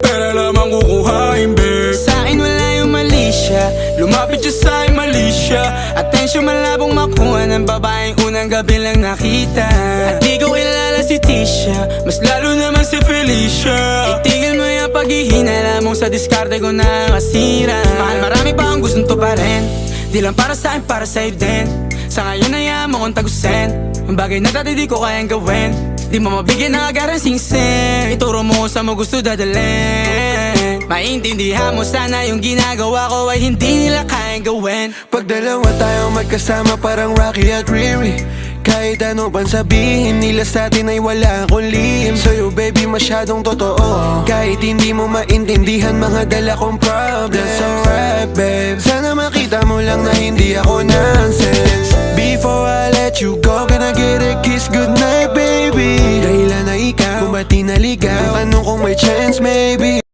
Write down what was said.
Pera lamang kukuhain, babe. Sa'kin wala yung mali siya, lumapit siya sa'kin mali siya. Atensyon malabong makuha ng babaeng unang gabi lang nakita. At di ko kilala si Tisha, mas lalo naman si Felicia. Itigil mo yung paghihinala mong sa diskarte ko na masira. Mahal, marami pa ang gustong to pa rin, di lang para sa'kin, para sa'yo din. Sa ngayon ayaw mo kong tagusin ang bagay na dati di ko kayang gawin. Di mo mabigyan ng agarang singsing, ituro mo sa mo gusto dadalhin. Maintindihan mo sana yung ginagawa ko ay hindi nila kayang gawin. Pag dalawa tayong magkasama parang Rocky at Riri, kahit ano pang sabihin nila sa atin ay wala akong lihim. Sa'yo baby masyadong totoo, kahit hindi mo maintindihan mga dala kong problems. That's alright babe, sana makita mo lang na hindi ako nonsense. Before I let you go, can I get a kiss goodnight baby? Dahilan na ikaw, kung ba't di naligaw, tanong kung may chance maybe.